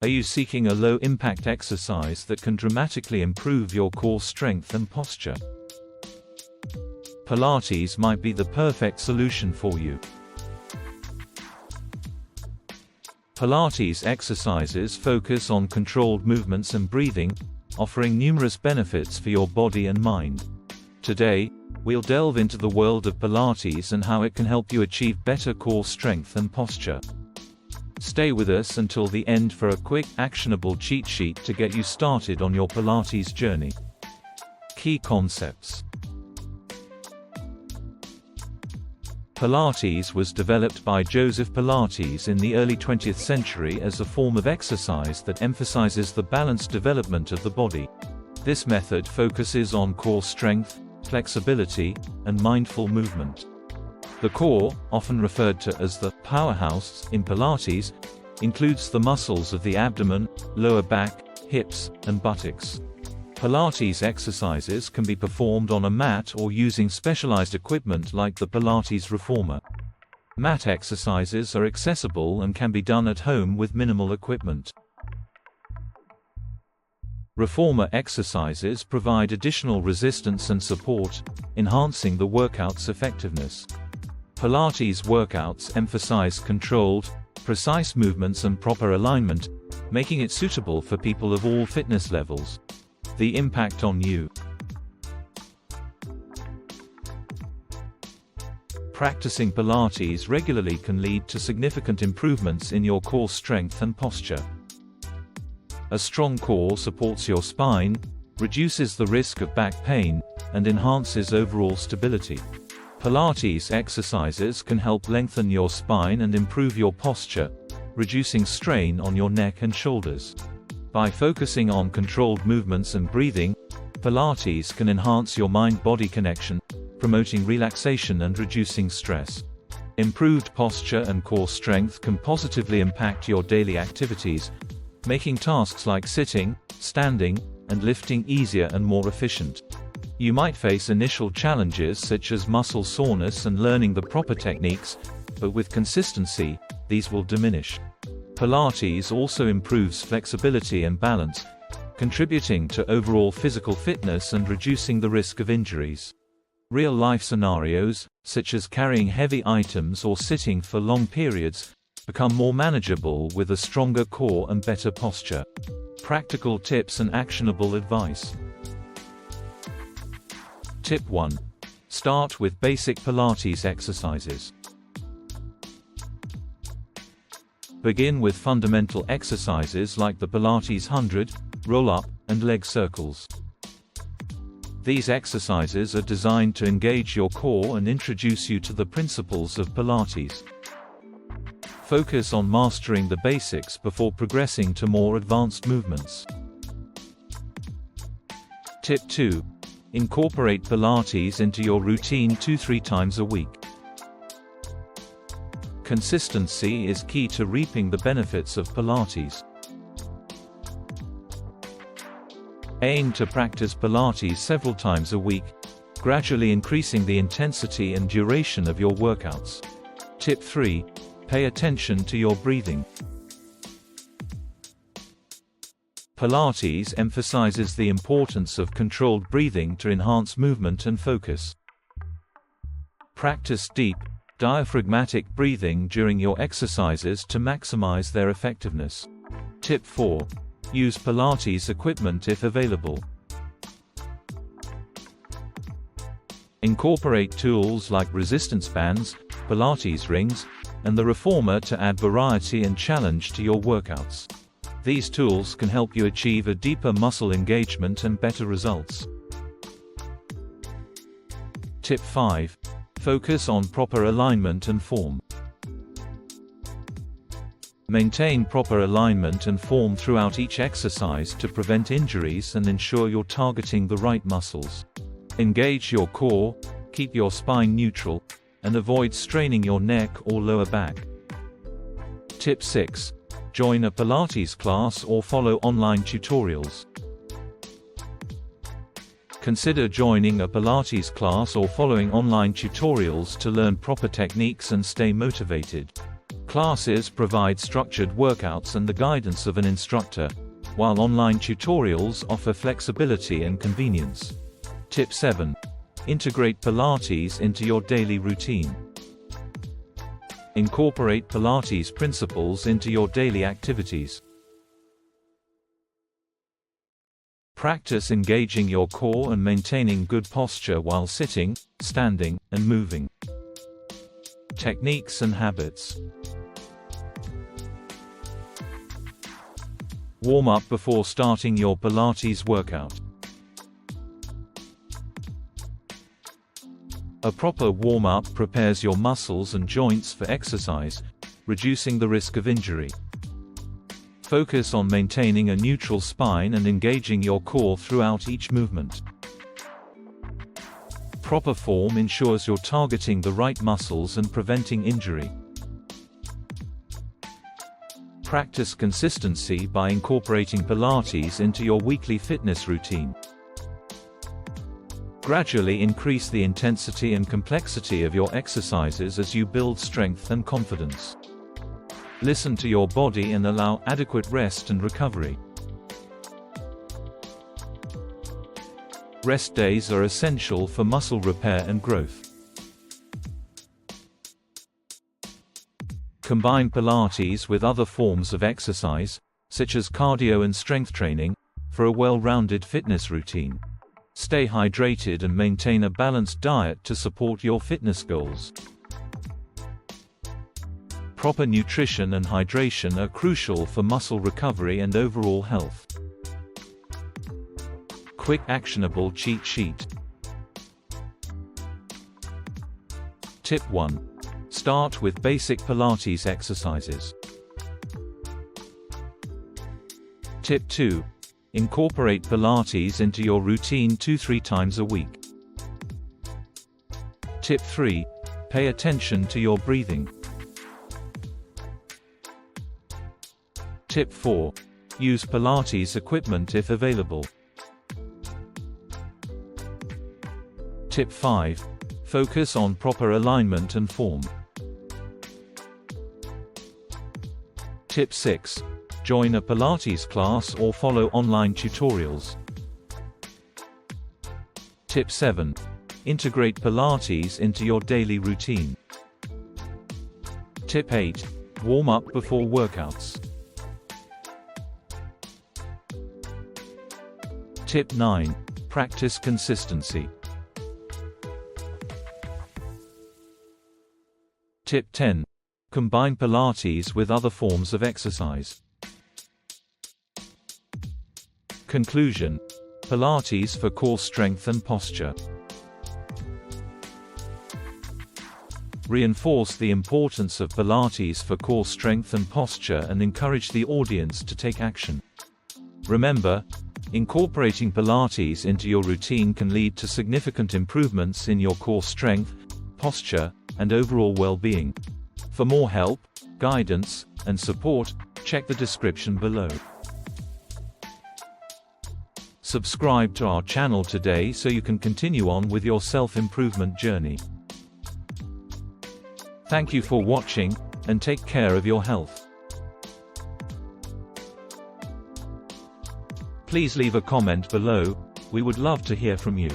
Are you seeking a low-impact exercise that can dramatically improve your core strength and posture? Pilates might be the perfect solution for you. Pilates exercises focus on controlled movements and breathing, offering numerous benefits for your body and mind. Today, we'll delve into the world of Pilates and how it can help you achieve better core strength and posture. Stay with us until the end for a quick, actionable cheat sheet to get you started on your Pilates journey. Key concepts. Pilates was developed by Joseph Pilates in the early 20th century as a form of exercise that emphasizes the balanced development of the body. This method focuses on core strength, flexibility, and mindful movement. The core, often referred to as the powerhouse in Pilates, includes the muscles of the abdomen, lower back, hips, and buttocks. Pilates exercises can be performed on a mat or using specialized equipment like the Pilates reformer. Mat exercises are accessible and can be done at home with minimal equipment. Reformer exercises provide additional resistance and support, enhancing the workout's effectiveness. Pilates workouts emphasize controlled, precise movements and proper alignment, making it suitable for people of all fitness levels. The impact on you. Practicing Pilates regularly can lead to significant improvements in your core strength and posture. A strong core supports your spine, reduces the risk of back pain, and enhances overall stability. Pilates exercises can help lengthen your spine and improve your posture, reducing strain on your neck and shoulders. By focusing on controlled movements and breathing, Pilates can enhance your mind-body connection, promoting relaxation and reducing stress. Improved posture and core strength can positively impact your daily activities, making tasks like sitting, standing, and lifting easier and more efficient. You might face initial challenges such as muscle soreness and learning the proper techniques, but with consistency, these will diminish. Pilates also improves flexibility and balance, contributing to overall physical fitness and reducing the risk of injuries. Real-life scenarios, such as carrying heavy items or sitting for long periods, become more manageable with a stronger core and better posture. Practical tips and actionable advice. Tip 1. Start with basic Pilates exercises. Begin with fundamental exercises like the Pilates 100, roll-up, and leg circles. These exercises are designed to engage your core and introduce you to the principles of Pilates. Focus on mastering the basics before progressing to more advanced movements. Tip 2. Incorporate Pilates into your routine 2-3 times a week. Consistency is key to reaping the benefits of Pilates. Aim to practice Pilates several times a week, gradually increasing the intensity and duration of your workouts. Tip 3. Pay attention to your breathing. Pilates emphasizes the importance of controlled breathing to enhance movement and focus. Practice deep, diaphragmatic breathing during your exercises to maximize their effectiveness. Tip 4. Use Pilates equipment if available. Incorporate tools like resistance bands, Pilates rings, and the reformer to add variety and challenge to your workouts. These tools can help you achieve a deeper muscle engagement and better results. Tip 5. Focus on proper alignment and form. Maintain proper alignment and form throughout each exercise to prevent injuries and ensure you're targeting the right muscles. Engage your core, keep your spine neutral, and avoid straining your neck or lower back. Tip 6. Join a Pilates class or follow online tutorials. Consider joining a Pilates class or following online tutorials to learn proper techniques and stay motivated. Classes provide structured workouts and the guidance of an instructor, while online tutorials offer flexibility and convenience. Tip 7. Integrate Pilates into your daily routine. Incorporate Pilates principles into your daily activities. Practice engaging your core and maintaining good posture while sitting, standing, and moving. Techniques and habits. Warm up before starting your Pilates workout. A proper warm-up prepares your muscles and joints for exercise, reducing the risk of injury. Focus on maintaining a neutral spine and engaging your core throughout each movement. Proper form ensures you're targeting the right muscles and preventing injury. Practice consistency by incorporating Pilates into your weekly fitness routine. Gradually increase the intensity and complexity of your exercises as you build strength and confidence. Listen to your body and allow adequate rest and recovery. Rest days are essential for muscle repair and growth. Combine Pilates with other forms of exercise, such as cardio and strength training, for a well-rounded fitness routine. Stay hydrated and maintain a balanced diet to support your fitness goals. Proper nutrition and hydration are crucial for muscle recovery and overall health. Quick actionable cheat sheet. Tip 1. Start with basic Pilates exercises. Tip 2. Incorporate Pilates into your routine 2-3 times a week. Tip 3. Pay attention to your breathing. Tip 4. Use Pilates equipment if available. Tip 5. Focus on proper alignment and form. Tip 6. Join a Pilates class or follow online tutorials. Tip 7. Integrate Pilates into your daily routine. Tip 8. Warm up before workouts. Tip 9. Practice consistency. Tip 10. Combine Pilates with other forms of exercise. Conclusion: Pilates for core strength and posture. Reinforce the importance of Pilates for core strength and posture and encourage the audience to take action. Remember, incorporating Pilates into your routine can lead to significant improvements in your core strength, posture, and overall well-being. For more help, guidance, and support, check the description below. Subscribe to our channel today so you can continue on with your self-improvement journey. Thank you for watching, and take care of your health. Please leave a comment below, we would love to hear from you.